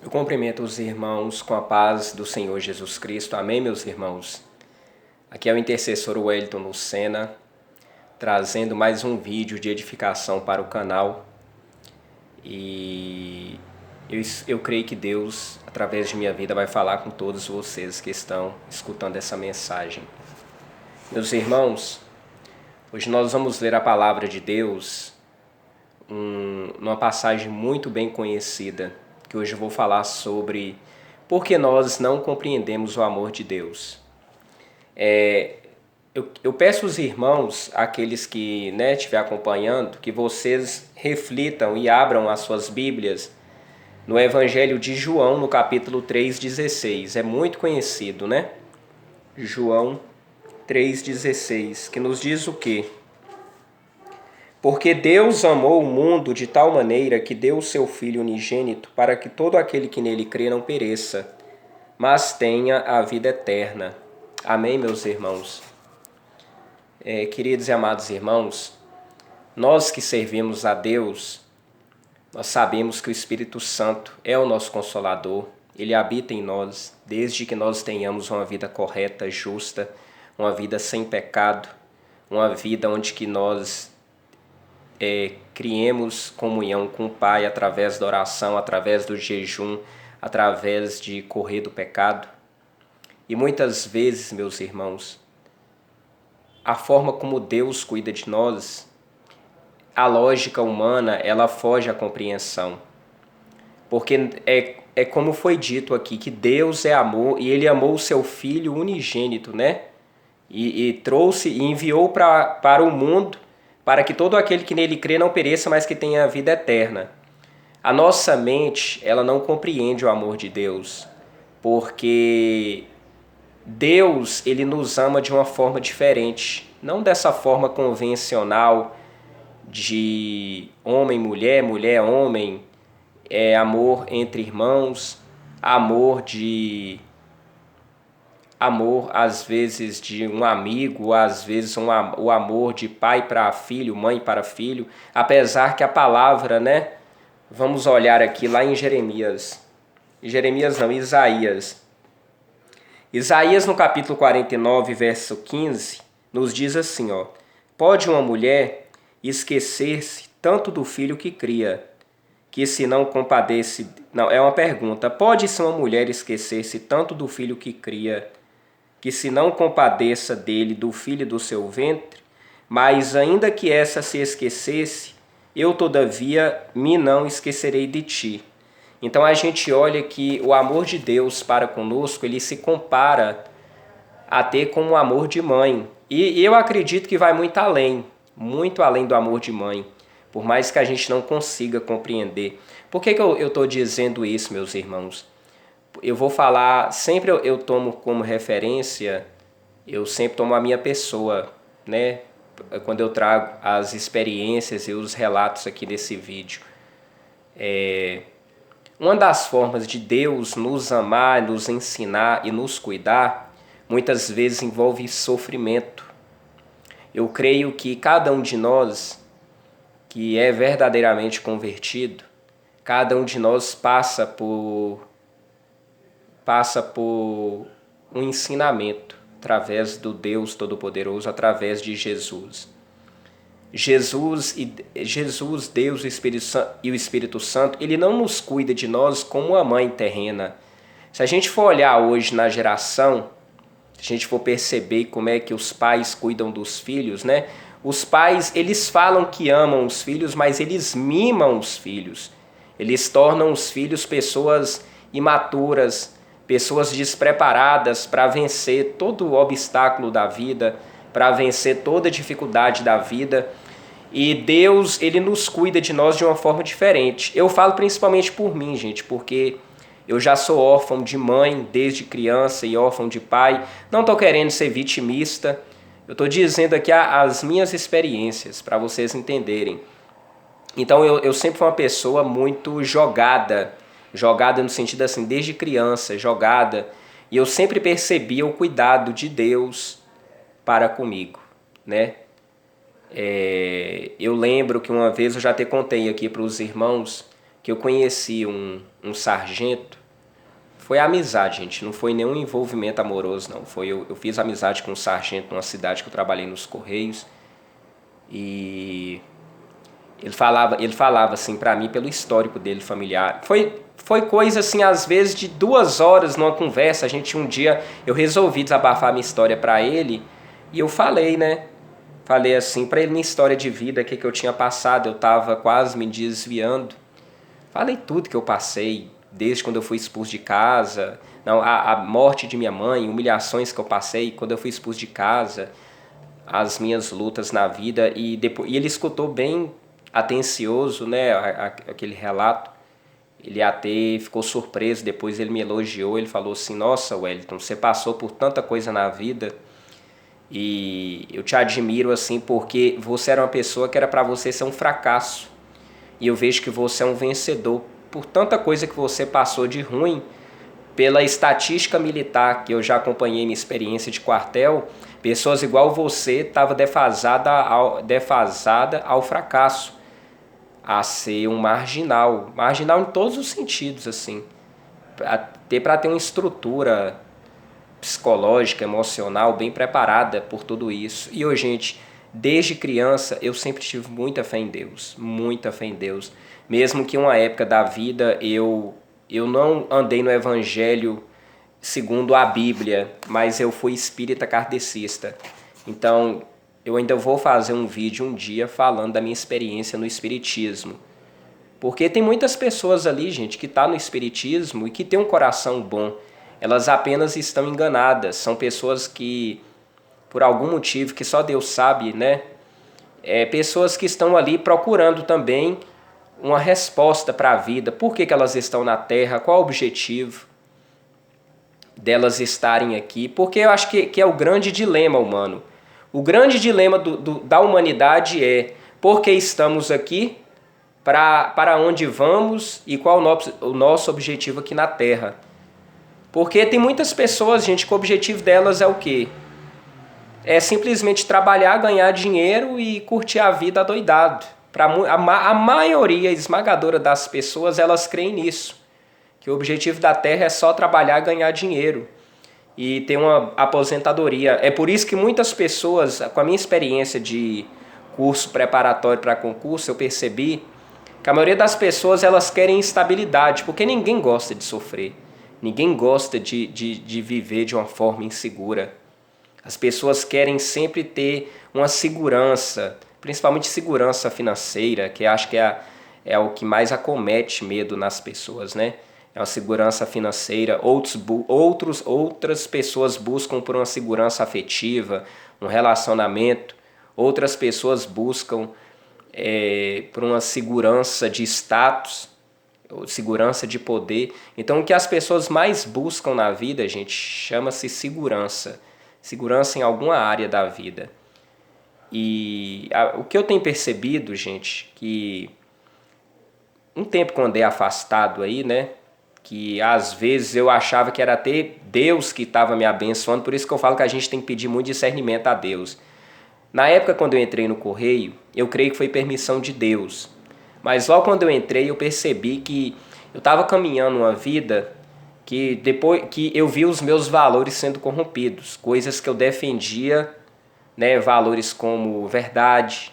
Eu cumprimento os irmãos com a paz do Senhor Jesus Cristo. Amém, meus irmãos? Aqui é o intercessor Wellington Lucena, trazendo mais um vídeo de edificação para o canal. E eu creio que Deus, através de minha vida, vai falar com todos vocês que estão escutando essa mensagem. Meus irmãos, hoje nós vamos ler a palavra de Deus numa passagem muito bem conhecida, que hoje eu vou falar sobre por que nós não compreendemos o amor de Deus. Eu peço aos irmãos, aqueles que estiver acompanhando, que vocês reflitam e abram as suas Bíblias no Evangelho de João, no capítulo 3,16. É muito conhecido, né? João 3,16, que nos diz o quê? Porque Deus amou o mundo de tal maneira que deu o seu Filho unigênito para que todo aquele que nele crê não pereça, mas tenha a vida eterna. Amém, meus irmãos? Queridos e amados irmãos, nós que servimos a Deus, nós sabemos que o Espírito Santo é o nosso Consolador. Ele habita em nós desde que nós tenhamos uma vida correta, justa, uma vida sem pecado, uma vida onde que nós criemos comunhão com o Pai através da oração, através do jejum, através de correr do pecado. E muitas vezes, meus irmãos, a forma como Deus cuida de nós, a lógica humana, ela foge à compreensão. Porque é como foi dito aqui, que Deus é amor e Ele amou o seu Filho unigênito, né? E trouxe e enviou para o mundo para que todo aquele que nele crê não pereça, mas que tenha a vida eterna. A nossa mente, ela não compreende o amor de Deus, porque Deus, ele nos ama de uma forma diferente, não dessa forma convencional de homem, mulher, mulher, homem, amor entre irmãos, amor às vezes de um amigo, às vezes o amor de pai para filho, mãe para filho, apesar que a palavra, vamos olhar aqui lá em Isaías. Isaías no capítulo 49, verso 15, nos diz assim, pode uma mulher esquecer-se tanto do filho que cria, que se não compadece... Não, é uma pergunta. Pode-se uma mulher esquecer-se tanto do filho que cria, que se não compadeça dele, do filho do seu ventre? Mas ainda que essa se esquecesse, eu todavia me não esquecerei de ti. Então a gente olha que o amor de Deus para conosco, ele se compara até com o amor de mãe. E eu acredito que vai muito além do amor de mãe, por mais que a gente não consiga compreender. Por que eu estou dizendo isso, meus irmãos? Eu vou falar, sempre eu tomo como referência, eu sempre tomo a minha pessoa, né? Quando eu trago as experiências e os relatos aqui desse vídeo. Uma das formas de Deus nos amar, nos ensinar e nos cuidar, muitas vezes envolve sofrimento. Eu creio que cada um de nós que é verdadeiramente convertido, cada um de nós passa por um ensinamento através do Deus Todo-Poderoso, através de Jesus. Jesus, Deus e o Espírito Santo, ele não nos cuida de nós como uma mãe terrena. Se a gente for olhar hoje na geração, se a gente for perceber como é que os pais cuidam dos filhos, Os pais, eles falam que amam os filhos, mas eles mimam os filhos. Eles tornam os filhos pessoas imaturas, pessoas despreparadas para vencer todo o obstáculo da vida, para vencer toda a dificuldade da vida. E Deus, ele nos cuida de nós de uma forma diferente. Eu falo principalmente por mim, gente, porque eu já sou órfão de mãe desde criança e órfão de pai. Não estou querendo ser vitimista. Eu estou dizendo aqui as minhas experiências para vocês entenderem. Então eu sempre fui uma pessoa muito jogada no sentido assim, desde criança, jogada. E eu sempre percebia o cuidado de Deus para comigo, Eu lembro que uma vez eu já te contei aqui para os irmãos que eu conheci um sargento. Foi amizade, gente, não foi nenhum envolvimento amoroso, não. Eu fiz amizade com um sargento numa cidade que eu trabalhei nos Correios. E ele falava assim pra mim, pelo histórico dele familiar. Foi coisa assim, às vezes, de 2 horas numa conversa. Um dia, eu resolvi desabafar minha história pra ele. E eu falei, né? Falei assim pra ele minha história de vida, o que eu tinha passado. Eu tava quase me desviando. Falei tudo que eu passei, desde quando eu fui expulso de casa, não, a morte de minha mãe, humilhações que eu passei quando eu fui expulso de casa, as minhas lutas na vida. E ele escutou bem atencioso, né, aquele relato. Ele até ficou surpreso, depois ele me elogiou, ele falou assim: nossa, Wellington, você passou por tanta coisa na vida e eu te admiro assim porque você era uma pessoa que era para você ser um fracasso. E eu vejo que você é um vencedor por tanta coisa que você passou de ruim. Pela estatística militar, que eu já acompanhei minha experiência de quartel, pessoas igual você estavam defasada ao fracasso, a ser um marginal. Marginal em todos os sentidos, assim. Para ter uma estrutura psicológica, emocional, bem preparada por tudo isso. E hoje, gente, desde criança eu sempre tive muita fé em Deus, muita fé em Deus. Mesmo que uma época da vida eu não andei no evangelho segundo a Bíblia, mas eu fui espírita kardecista. Então, eu ainda vou fazer um vídeo um dia falando da minha experiência no espiritismo. Porque tem muitas pessoas ali, gente, que estão no espiritismo e que tem um coração bom. Elas apenas estão enganadas. São pessoas que, por algum motivo que só Deus sabe, né? Pessoas que estão ali procurando também uma resposta para a vida. Por que elas estão na Terra? Qual o objetivo delas estarem aqui? Porque eu acho que é o grande dilema humano. O grande dilema da humanidade é: por que estamos aqui? Para onde vamos e qual o nosso objetivo aqui na Terra? Porque tem muitas pessoas, gente, que o objetivo delas é o quê? É simplesmente trabalhar, ganhar dinheiro e curtir a vida adoidado. A maioria esmagadora das pessoas, elas creem nisso. Que o objetivo da Terra é só trabalhar, ganhar dinheiro e ter uma aposentadoria. É por isso que muitas pessoas, com a minha experiência de curso preparatório para concurso, eu percebi que a maioria das pessoas, elas querem estabilidade, porque ninguém gosta de sofrer. Ninguém gosta de viver de uma forma insegura. As pessoas querem sempre ter uma segurança, principalmente segurança financeira, que acho que é o que mais acomete medo nas pessoas, né? É uma segurança financeira. Outras pessoas buscam por uma segurança afetiva, um relacionamento. Outras pessoas buscam por uma segurança de status, segurança de poder. Então, o que as pessoas mais buscam na vida, gente, chama-se segurança. Segurança em alguma área da vida. E o que eu tenho percebido, gente, que um tempo que eu andei afastado aí, né, que às vezes eu achava que era até Deus que estava me abençoando, por isso que eu falo que a gente tem que pedir muito discernimento a Deus. Na época, quando eu entrei no Correio, eu creio que foi permissão de Deus. Mas logo quando eu entrei, eu percebi que eu estava caminhando uma vida que depois que eu vi os meus valores sendo corrompidos, coisas que eu defendia, né, valores como verdade,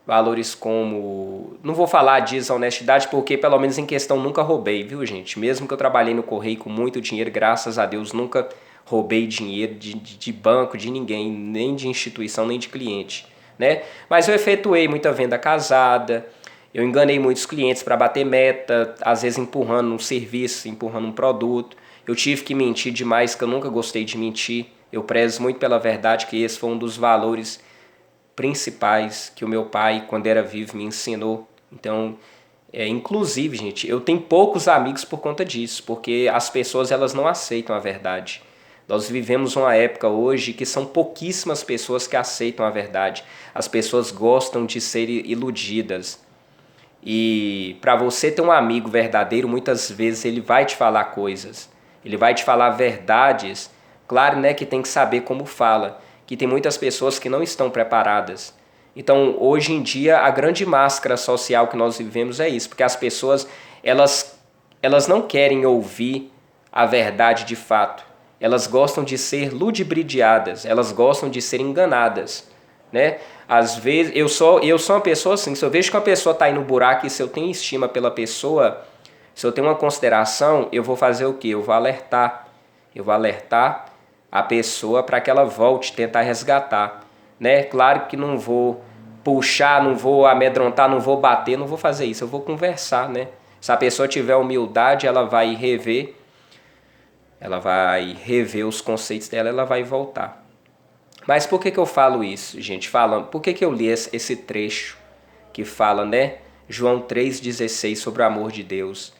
valores como... Não vou falar de desonestidade porque pelo menos em questão nunca roubei, viu, gente? Mesmo que eu trabalhei no Correio com muito dinheiro, graças a Deus nunca roubei dinheiro de banco, de ninguém, nem de instituição, nem de cliente, né? Mas eu efetuei muita venda casada, eu enganei muitos clientes para bater meta, às vezes empurrando um serviço, empurrando um produto. Eu tive que mentir demais, que eu nunca gostei de mentir. Eu prezo muito pela verdade, que esse foi um dos valores principais que o meu pai, quando era vivo, me ensinou. Então, inclusive, gente, eu tenho poucos amigos por conta disso, porque as pessoas, elas não aceitam a verdade. Nós vivemos uma época hoje que são pouquíssimas pessoas que aceitam a verdade. As pessoas gostam de ser iludidas. E para você ter um amigo verdadeiro, muitas vezes ele vai te falar coisas. Ele vai te falar verdades. Claro, né, que tem que saber como fala. Que tem muitas pessoas que não estão preparadas. Então, hoje em dia, a grande máscara social que nós vivemos é isso. Porque as pessoas, elas não querem ouvir a verdade de fato. Elas gostam de ser ludibriadas, elas gostam de ser enganadas, né? Às vezes, eu sou uma pessoa assim, se eu vejo que uma pessoa está aí no buraco e se eu tenho estima pela pessoa, se eu tenho uma consideração, eu vou fazer o quê? Eu vou alertar. Eu vou alertar a pessoa para que ela volte, tentar resgatar, né? Claro que não vou puxar, não vou amedrontar, não vou bater, não vou fazer isso. Eu vou conversar, né? Se a pessoa tiver humildade, ela vai rever os conceitos dela, ela vai voltar. Mas por que eu falo isso, gente? Falando, por que eu li esse trecho que fala, né? João 3,16 sobre o amor de Deus.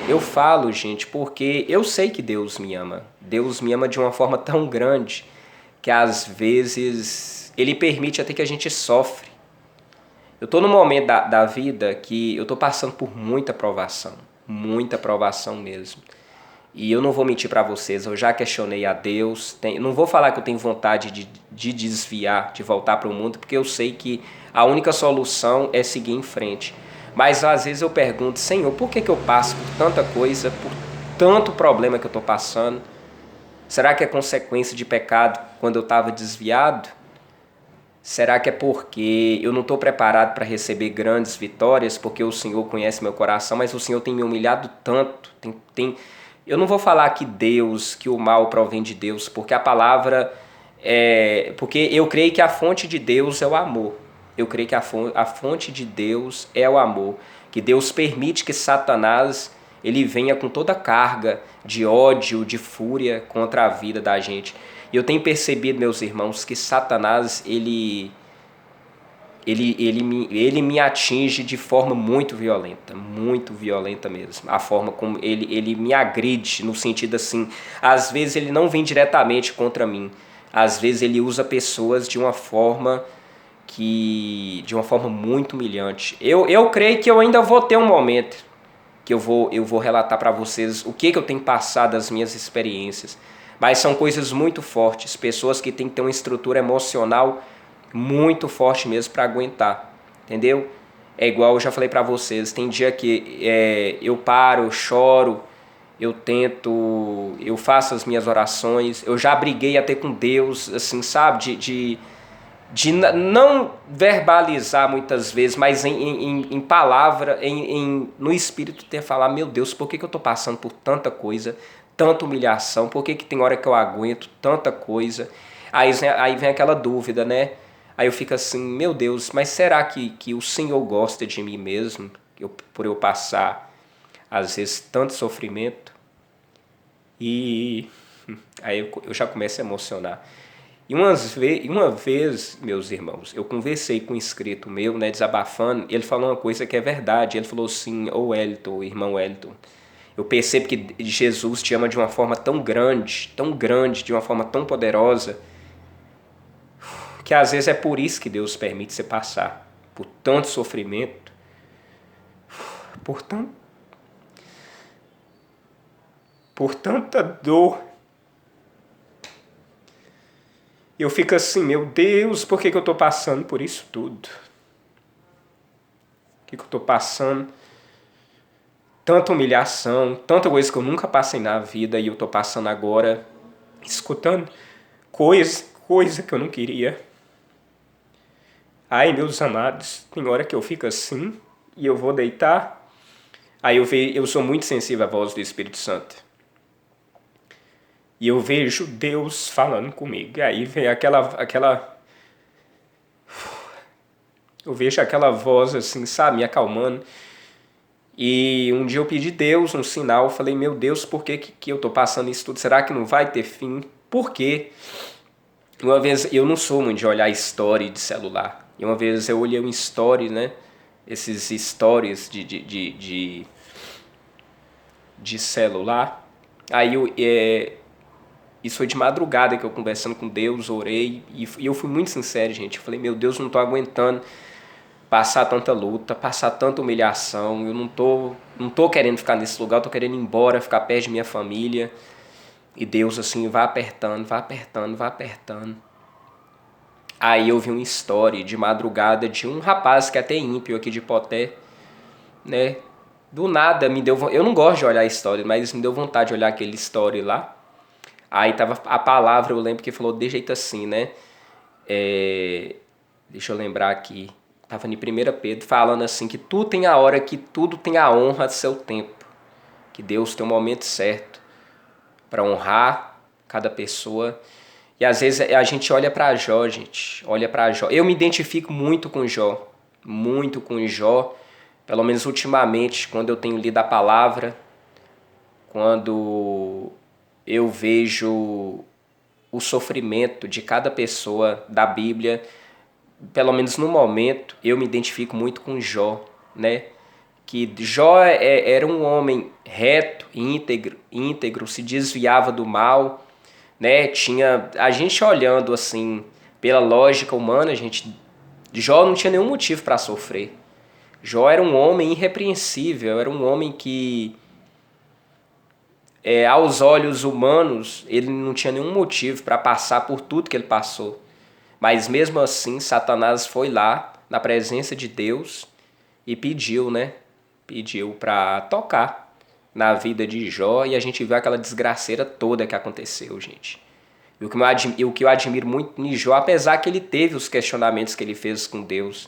Eu falo, gente, porque eu sei que Deus me ama. Deus me ama de uma forma tão grande que às vezes Ele permite até que a gente sofre. Eu estou num momento da vida que eu estou passando por muita provação mesmo. E eu não vou mentir para vocês, eu já questionei a Deus. Não vou falar que eu tenho vontade de desviar, de voltar para o mundo, porque eu sei que a única solução é seguir em frente. Mas às vezes eu pergunto, Senhor, por que eu passo por tanta coisa, por tanto problema que eu estou passando? Será que é consequência de pecado quando eu estava desviado? Será que é porque eu não estou preparado para receber grandes vitórias, porque o Senhor conhece meu coração, mas o Senhor tem me humilhado tanto, eu não vou falar que o mal provém de Deus, porque a palavra porque eu creio que a fonte de Deus é o amor. Eu creio que a fonte de Deus é o amor. Que Deus permite que Satanás ele venha com toda a carga de ódio, de fúria contra a vida da gente. E eu tenho percebido, meus irmãos, que Satanás ele me atinge de forma muito violenta mesmo. A forma como ele me agride, no sentido assim, às vezes ele não vem diretamente contra mim, às vezes ele usa pessoas de uma forma muito humilhante. Eu creio que eu ainda vou ter um momento que eu vou relatar para vocês o que eu tenho passado, as minhas experiências. Mas são coisas muito fortes, pessoas que têm que ter uma estrutura emocional muito forte mesmo para aguentar, entendeu? É igual eu já falei para vocês, tem dia que eu paro, eu choro, eu faço as minhas orações, eu já briguei até com Deus, assim, sabe? De não verbalizar muitas vezes, mas em palavra, no espírito ter falar, meu Deus, por que eu estou passando por tanta coisa, tanta humilhação, por que tem hora que eu aguento tanta coisa? Aí vem aquela dúvida, né? Aí eu fico assim, meu Deus, mas será que o Senhor gosta de mim mesmo? Por eu passar, às vezes, tanto sofrimento? E aí eu já começo a emocionar. E uma vez, meus irmãos, eu conversei com um inscrito meu, né, desabafando, e ele falou uma coisa que é verdade. Ele falou assim, ô Wellington, irmão Wellington, eu percebo que Jesus te ama de uma forma tão grande, de uma forma tão poderosa, que às vezes é por isso que Deus permite você passar por tanto sofrimento, por tanta dor. Eu fico assim, meu Deus, por que eu estou passando por isso tudo? Por que eu estou passando tanta humilhação, tanta coisa que eu nunca passei na vida e eu estou passando agora, escutando coisa que eu não queria. Ai, meus amados, tem hora que eu fico assim e eu vou deitar. Aí eu sou muito sensível à voz do Espírito Santo. E eu vejo Deus falando comigo. E aí vem eu vejo aquela voz assim, sabe, me acalmando. E um dia eu pedi a Deus um sinal. Eu falei, meu Deus, por que eu tô passando isso tudo? Será que não vai ter fim? Por quê? Uma vez, eu não sou muito de olhar story de celular. E uma vez eu olhei um story, né? Esses stories de celular. Aí isso foi de madrugada que eu conversando com Deus, orei. E eu fui muito sincero, gente. Eu falei, meu Deus, não tô aguentando passar tanta luta, passar tanta humilhação. Eu não tô querendo ficar nesse lugar, eu tô querendo ir embora, ficar perto de minha família. E Deus assim, vai apertando. Aí eu vi uma história de madrugada de um rapaz que é até ímpio aqui de Poté, né? do nada me deu... Eu não gosto de olhar a história, mas me deu vontade de olhar aquele story lá. Aí tava a palavra, eu lembro que falou de jeito assim, né? Deixa eu lembrar aqui. Tava em 1 Pedro falando assim que tudo tem a hora, que tudo tem a honra do seu tempo. Que Deus tem um momento certo para honrar cada pessoa. E às vezes a gente olha para Jó, gente. Olha para Jó. Eu me identifico muito com Jó. Muito com Jó. Pelo menos ultimamente, quando eu tenho lido a palavra, quando eu vejo o sofrimento de cada pessoa da Bíblia, pelo menos no momento, eu me identifico muito com Jó, né? Que Jó era um homem reto, íntegro, se desviava do mal, né? Tinha a gente olhando assim pela lógica humana, Jó não tinha nenhum motivo para sofrer. Jó era um homem irrepreensível, era um homem que aos olhos humanos ele não tinha nenhum motivo para passar por tudo que ele passou. Mas mesmo assim, Satanás foi lá na presença de Deus e pediu, né? Pediu para tocar na vida de Jó, e a gente viu aquela desgraceira toda que aconteceu, gente. E o que eu admiro muito em Jó, apesar que ele teve os questionamentos que ele fez com Deus,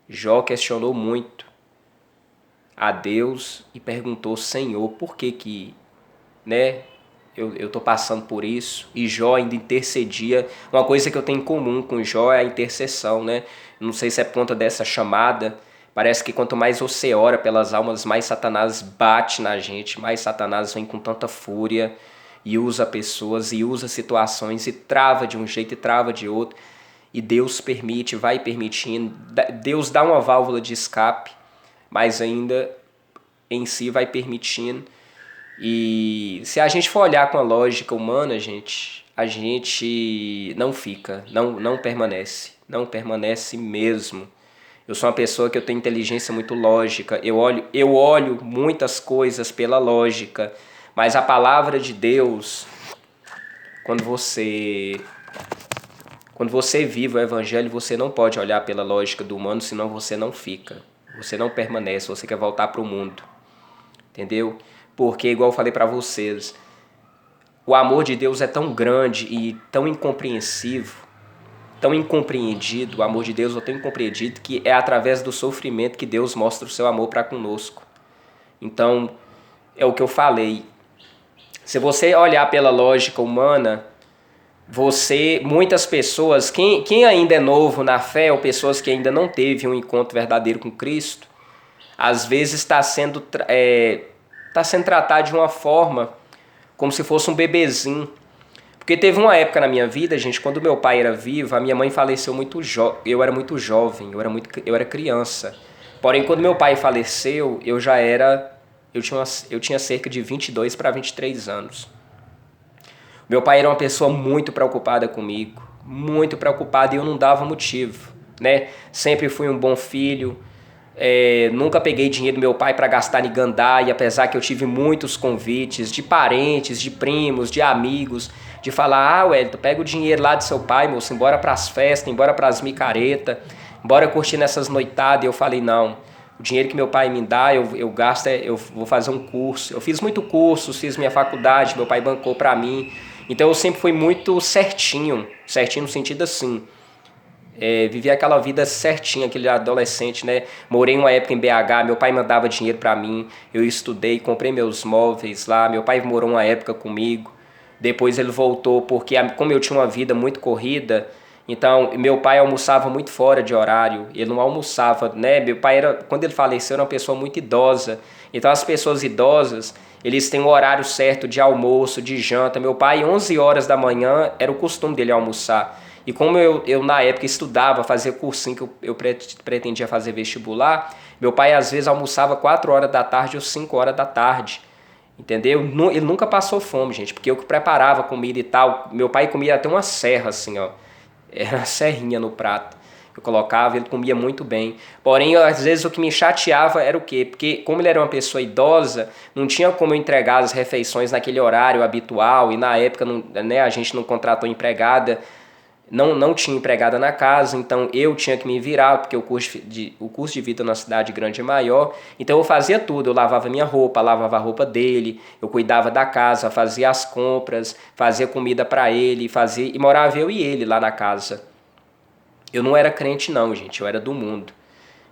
Jó questionou muito a Deus e perguntou: Senhor, por que né, eu tô passando por isso? E Jó ainda intercedia. Uma coisa que eu tenho em comum com Jó é a intercessão, né? Não sei se é por conta dessa chamada. Parece que quanto mais você ora pelas almas, mais Satanás bate na gente, mais Satanás vem com tanta fúria e usa pessoas e usa situações e trava de um jeito e trava de outro. E Deus permite, vai permitindo. Deus dá uma válvula de escape, mas ainda em si vai permitindo. E se a gente for olhar com a lógica humana, a gente não fica, não permanece mesmo. Eu sou uma pessoa que eu tenho inteligência muito lógica, eu olho muitas coisas pela lógica, mas a palavra de Deus, quando você vive o evangelho, você não pode olhar pela lógica do humano, senão você não fica, você não permanece, você quer voltar para o mundo, entendeu? Porque, igual eu falei para vocês, o amor de Deus é tão grande e tão incompreensível, tão incompreendido, o amor de Deus é tão incompreendido, que é através do sofrimento que Deus mostra o seu amor para conosco. Então, é o que eu falei. Se você olhar pela lógica humana, muitas pessoas, quem ainda é novo na fé, ou pessoas que ainda não teve um encontro verdadeiro com Cristo, às vezes está sendo tratado de uma forma como se fosse um bebezinho. Porque teve uma época na minha vida, gente, quando meu pai era vivo, a minha mãe faleceu muito eu era muito jovem, eu era criança. Porém, quando meu pai faleceu, eu tinha cerca de 22 para 23 anos. Meu pai era uma pessoa muito preocupada comigo, muito preocupada, e eu não dava motivo, né? Sempre fui um bom filho, nunca peguei dinheiro do meu pai para gastar em gandaia, apesar que eu tive muitos convites de parentes, de primos, de amigos, de falar: Wellington, pega o dinheiro lá do seu pai, moço, embora pras festas, embora pras micaretas, embora curtir nessas noitadas. E eu falei: não, o dinheiro que meu pai me dá, eu gasto, eu vou fazer um curso. Eu fiz muito curso, fiz minha faculdade, meu pai bancou para mim. Então eu sempre fui muito certinho no sentido assim, vivi aquela vida certinha, aquele adolescente, né? Morei uma época em BH, meu pai mandava dinheiro para mim, eu estudei, comprei meus móveis lá, meu pai morou uma época comigo, depois ele voltou porque como eu tinha uma vida muito corrida, então meu pai almoçava muito fora de horário, ele não almoçava, né? Meu pai quando ele faleceu, era uma pessoa muito idosa, então as pessoas idosas, eles têm um horário certo de almoço, de janta. Meu pai, 11 horas da manhã, era o costume dele almoçar. E como eu na época estudava, fazia cursinho, que eu pretendia fazer vestibular, meu pai às vezes almoçava 4 horas da tarde ou 5 horas da tarde, entendeu? Ele nunca passou fome, gente, porque eu que preparava comida e tal. Meu pai comia até uma serra assim, ó, era uma serrinha no prato. Eu colocava, ele comia muito bem. Porém, às vezes o que me chateava era o quê? Porque como ele era uma pessoa idosa, não tinha como eu entregar as refeições naquele horário habitual, e na época não, né, a gente não contratou empregada. não tinha empregada na casa, então eu tinha que me virar, porque o custo de vida na cidade grande é maior. Então eu fazia tudo, eu lavava minha roupa, lavava a roupa dele, eu cuidava da casa, fazia as compras, fazia comida para ele, e morava eu e ele lá na casa. Eu não era crente não, gente, eu era do mundo.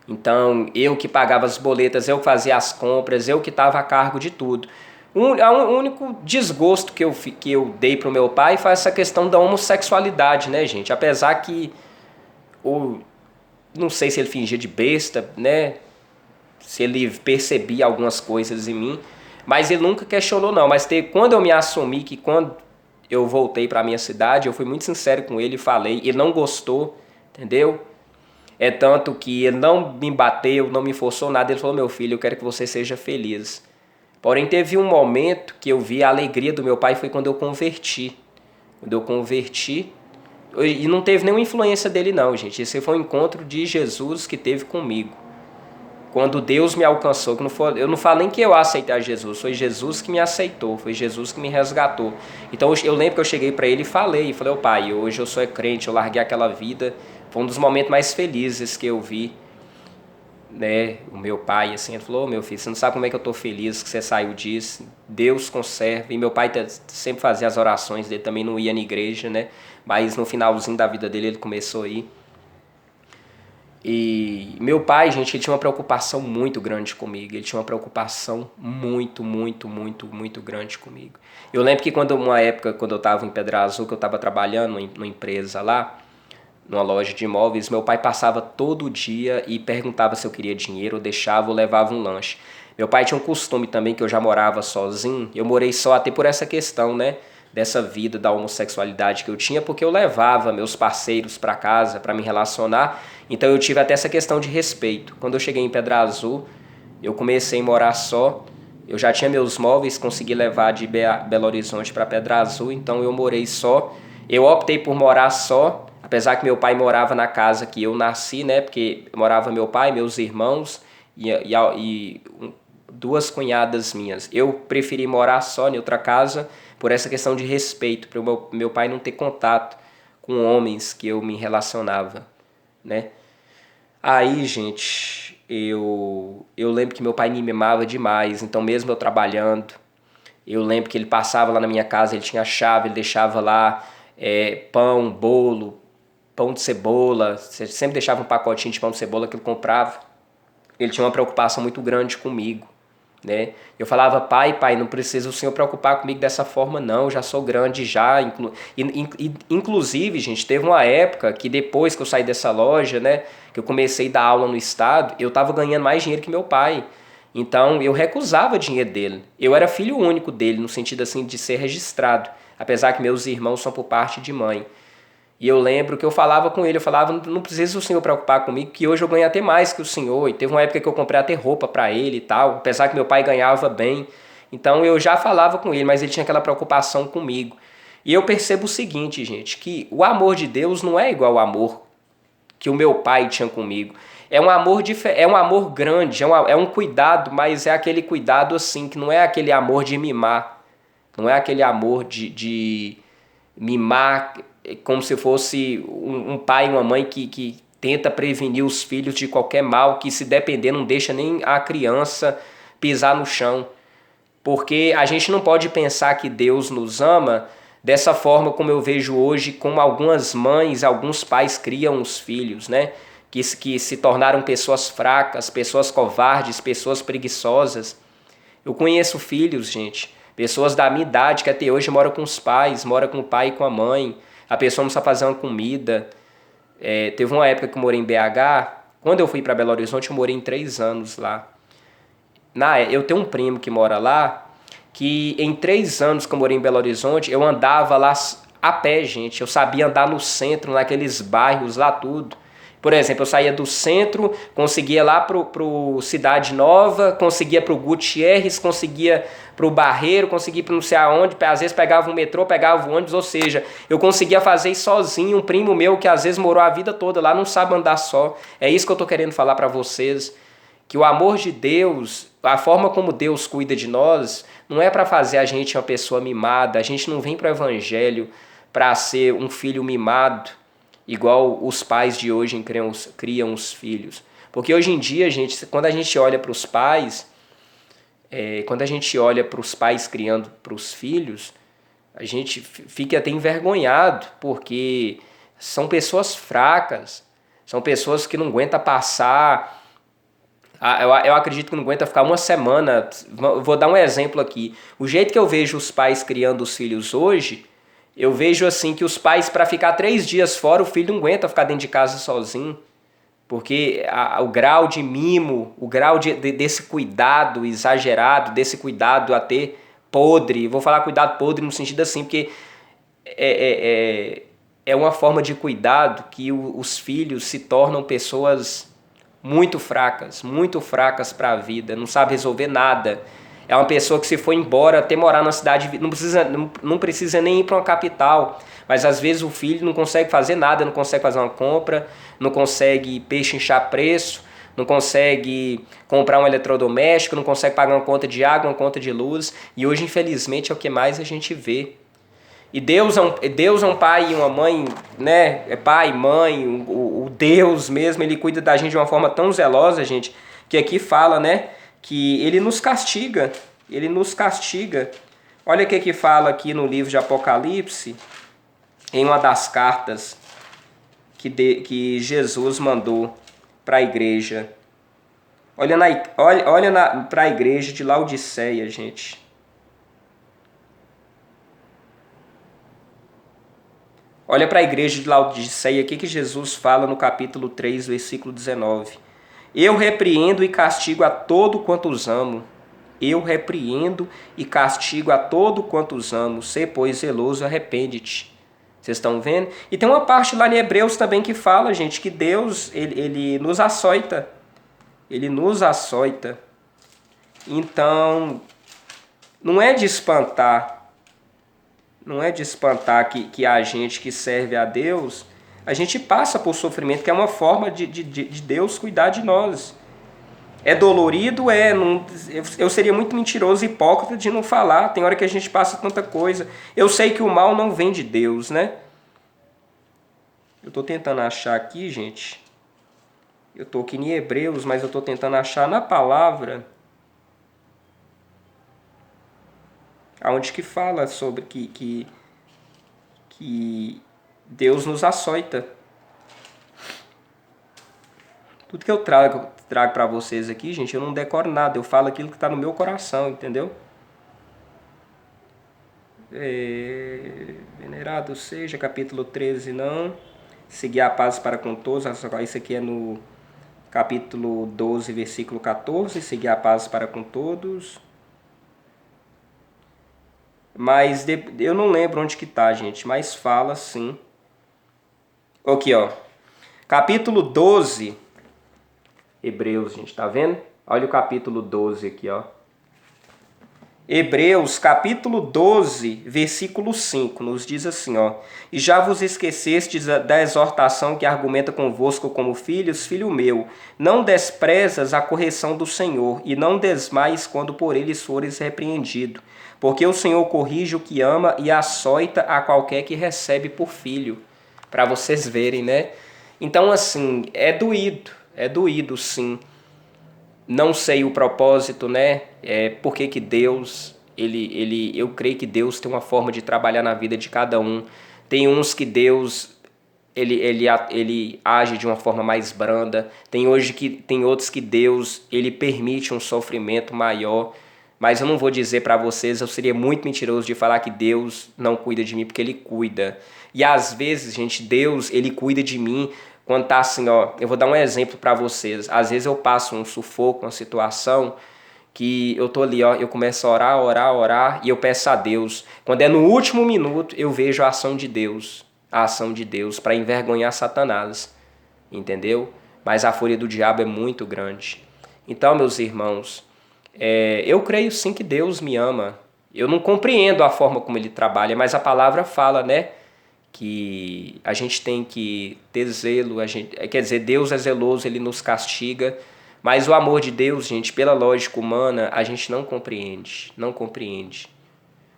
Então, eu que pagava as boletas, eu que fazia as compras, eu que estava a cargo de tudo. O único desgosto que eu dei pro meu pai foi essa questão da homossexualidade, né, gente? Apesar que, não sei se ele fingia de besta, né? Se ele percebia algumas coisas em mim, mas ele nunca questionou, não. Mas quando eu me assumi, que quando eu voltei para minha cidade, eu fui muito sincero com ele e falei, ele não gostou, entendeu? É tanto que ele não me bateu, não me forçou nada. Ele falou, meu filho, eu quero que você seja feliz. Porém, teve um momento que eu vi a alegria do meu pai, foi quando eu converti. Quando eu converti, e não teve nenhuma influência dele não, gente. Esse foi um encontro de Jesus que teve comigo. Quando Deus me alcançou, eu não falo nem que eu aceitei a Jesus, foi Jesus que me aceitou, foi Jesus que me resgatou. Então eu lembro que eu cheguei para ele e falei, ô pai, hoje eu sou crente, eu larguei aquela vida. Foi um dos momentos mais felizes que eu vi, né, o meu pai, assim, ele falou, meu filho, você não sabe como é que eu tô feliz que você saiu disso, Deus conserva. E meu pai sempre fazia as orações dele, também não ia na igreja, né, mas no finalzinho da vida dele ele começou a ir. E meu pai, gente, ele tinha uma preocupação muito grande comigo, ele tinha uma preocupação muito grande comigo. Eu lembro que uma época, quando eu estava em Pedra Azul, que eu estava trabalhando numa empresa lá, numa loja de imóveis, meu pai passava todo dia e perguntava se eu queria dinheiro, eu deixava ou levava um lanche. Meu pai tinha um costume também, que eu já morava sozinho, eu morei só até por essa questão, né, dessa vida da homossexualidade que eu tinha, porque eu levava meus parceiros para casa para me relacionar, então eu tive até essa questão de respeito. Quando eu cheguei em Pedra Azul, eu comecei a morar só, eu já tinha meus móveis, consegui levar de Belo Horizonte para Pedra Azul, então eu morei só. Eu optei por morar só, apesar que meu pai morava na casa que eu nasci, né? Porque morava meu pai, meus irmãos e duas cunhadas minhas. Eu preferi morar só em outra casa por essa questão de respeito, para o meu pai não ter contato com homens que eu me relacionava, né? Aí, gente, eu lembro que meu pai me mimava demais, então mesmo eu trabalhando, eu lembro que ele passava lá na minha casa, ele tinha a chave, ele deixava lá pão, bolo, pão de cebola, você sempre deixava um pacotinho de pão de cebola que ele comprava. Ele tinha uma preocupação muito grande comigo, né? Eu falava, pai, não precisa o senhor preocupar comigo dessa forma não, eu já sou grande já. Inclusive, gente, teve uma época que depois que eu saí dessa loja, né, que eu comecei a dar aula no estado, eu estava ganhando mais dinheiro que meu pai. Então eu recusava dinheiro dele. Eu era filho único dele, no sentido assim de ser registrado, apesar que meus irmãos são por parte de mãe. E eu lembro que eu falava com ele, eu falava, não precisa o senhor preocupar comigo, que hoje eu ganho até mais que o senhor. E teve uma época que eu comprei até roupa para ele e tal, apesar que meu pai ganhava bem. Então eu já falava com ele, mas ele tinha aquela preocupação comigo. E eu percebo o seguinte, gente, que o amor de Deus não é igual ao amor que o meu pai tinha comigo. É um amor é um amor grande, é um cuidado, mas é aquele cuidado assim, que não é aquele amor de mimar. Não é aquele amor de mimar como se fosse um pai e uma mãe que tenta prevenir os filhos de qualquer mal, que se depender não deixa nem a criança pisar no chão. Porque a gente não pode pensar que Deus nos ama dessa forma como eu vejo hoje, como algumas mães, alguns pais criam os filhos, né? Que se tornaram pessoas fracas, pessoas covardes, pessoas preguiçosas. Eu conheço filhos, gente, pessoas da minha idade que até hoje moram com os pais, moram com o pai e com a mãe. A pessoa não sabe fazer uma comida. Teve uma época que eu morei em BH. Quando eu fui para Belo Horizonte, eu morei em 3 anos lá. Eu tenho um primo que mora lá, que em 3 anos que eu morei em Belo Horizonte, eu andava lá a pé, gente. Eu sabia andar no centro, naqueles bairros lá, tudo. Por exemplo, eu saía do centro, conseguia lá pro Cidade Nova, conseguia pro Gutierrez, conseguia pro Barreiro, conseguia para não sei aonde, às vezes pegava um metrô, pegava um ônibus, ou seja, eu conseguia fazer isso sozinho. Um primo meu que às vezes morou a vida toda lá não sabe andar só. É isso que eu tô querendo falar para vocês, que o amor de Deus, a forma como Deus cuida de nós, não é para fazer a gente uma pessoa mimada. A gente não vem para o evangelho para ser um filho mimado, igual os pais de hoje criam os filhos. Porque hoje em dia, gente, quando a gente olha para os pais, criando para os filhos, a gente fica até envergonhado, porque são pessoas fracas, são pessoas que não aguentam passar. Eu acredito que não aguenta ficar uma semana. Vou dar um exemplo aqui. O jeito que eu vejo os pais criando os filhos hoje, eu vejo assim que os pais, para ficar 3 dias fora, o filho não aguenta ficar dentro de casa sozinho. Porque o grau de mimo, o grau desse cuidado exagerado, desse cuidado até podre, vou falar cuidado podre no sentido assim, porque é uma forma de cuidado que os filhos se tornam pessoas muito fracas para a vida, não sabe resolver nada. É uma pessoa que se for embora, até morar na cidade, não precisa nem ir para uma capital, mas às vezes o filho não consegue fazer nada, não consegue fazer uma compra, não consegue pechinchar preço, não consegue comprar um eletrodoméstico, não consegue pagar uma conta de água, uma conta de luz, e hoje infelizmente é o que mais a gente vê. E Deus é um pai e uma mãe, né? É pai, mãe, o Deus mesmo, ele cuida da gente de uma forma tão zelosa, gente, que aqui fala, né? Que ele nos castiga, ele nos castiga. Olha o que fala aqui no livro de Apocalipse, em uma das cartas que Jesus mandou para a igreja. Olha para a igreja de Laodiceia, gente. Olha para a igreja de Laodiceia, o que Jesus fala no capítulo 3, versículo 19. Eu repreendo e castigo a todo quanto os amo. Eu repreendo e castigo a todo quanto os amo. Sê, pois, zeloso, arrepende-te. Vocês estão vendo? E tem uma parte lá em Hebreus também que fala, gente, que Deus, ele nos açoita. Ele nos açoita. Então, não é de espantar. Não é de espantar que a gente que serve a Deus, a gente passa por sofrimento, que é uma forma de Deus cuidar de nós. É dolorido? É. Eu seria muito mentiroso e hipócrita de não falar. Tem hora que a gente passa tanta coisa. Eu sei que o mal não vem de Deus, né? Eu estou tentando achar aqui, gente. Eu estou aqui em Hebreus, mas eu estou tentando achar na palavra aonde que fala sobre que Deus nos açoita. Tudo que eu trago para vocês aqui, gente, eu não decoro nada. Eu falo aquilo que está no meu coração, entendeu? Venerado seja, capítulo 13, não. Seguir a paz para com todos. Isso aqui é no capítulo 12, versículo 14. Seguir a paz para com todos. Mas eu não lembro onde que tá, gente, mas fala sim. Aqui, ó. Capítulo 12. Hebreus, gente, tá vendo? Olha o capítulo 12 aqui, ó. Hebreus, capítulo 12, versículo 5, nos diz assim, ó. E já vos esquecestes da exortação que argumenta convosco como filhos, filho meu, não desprezas a correção do Senhor, e não desmais quando por eles fores repreendido. Porque o Senhor corrige o que ama e açoita a qualquer que recebe por filho. Para vocês verem, né? Então, assim, é doído, sim. Não sei o propósito, né? Por que Deus, eu creio que Deus tem uma forma de trabalhar na vida de cada um. Tem uns que Deus, ele age de uma forma mais branda. Tem outros que Deus, ele permite um sofrimento maior. Mas eu não vou dizer para vocês, eu seria muito mentiroso de falar que Deus não cuida de mim, porque Ele cuida. E às vezes, gente, Deus, Ele cuida de mim quando tá assim, ó. Eu vou dar um exemplo para vocês. Às vezes eu passo um sufoco, uma situação que eu tô ali, ó, eu começo a orar, e eu peço a Deus. Quando é no último minuto, eu vejo a ação de Deus para envergonhar Satanás, entendeu? Mas a fúria do diabo é muito grande. Então, meus irmãos, eu creio sim que Deus me ama. Eu não compreendo a forma como Ele trabalha, mas a palavra fala, né? Que a gente tem que ter zelo. Quer dizer, Deus é zeloso, Ele nos castiga. Mas o amor de Deus, gente, pela lógica humana, a gente não compreende. Não compreende.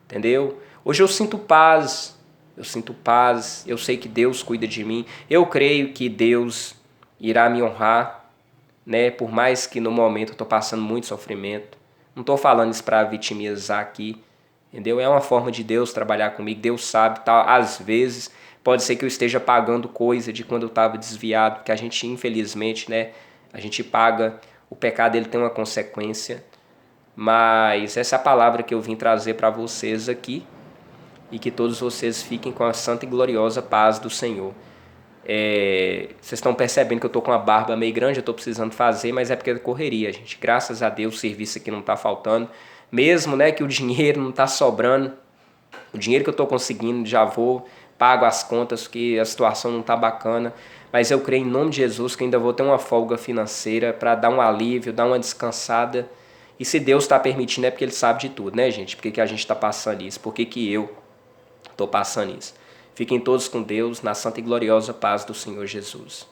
Entendeu? Hoje eu sinto paz. eu sinto paz, eu sei que Deus cuida de mim, eu creio que Deus irá me honrar, né? Por mais que no momento eu estou passando muito sofrimento. Não estou falando isso para vitimizar aqui, entendeu? É uma forma de Deus trabalhar comigo, Deus sabe, tá? Às vezes pode ser que eu esteja pagando coisa de quando eu estava desviado, porque a gente infelizmente, né? A gente paga, o pecado ele tem uma consequência, mas essa é a palavra que eu vim trazer para vocês aqui e que todos vocês fiquem com a santa e gloriosa paz do Senhor. Vocês estão percebendo que eu estou com uma barba meio grande, eu estou precisando fazer, mas é porque é correria, gente. Graças a Deus o serviço aqui não está faltando. Mesmo, né, que o dinheiro não está sobrando, o dinheiro que eu estou conseguindo já vou, pago as contas, porque a situação não está bacana. Mas eu creio em nome de Jesus que ainda vou ter uma folga financeira para dar um alívio, dar uma descansada. E se Deus está permitindo é porque Ele sabe de tudo, né, gente? Por que a gente está passando isso? Por que eu estou passando isso? Fiquem todos com Deus, na santa e gloriosa paz do Senhor Jesus.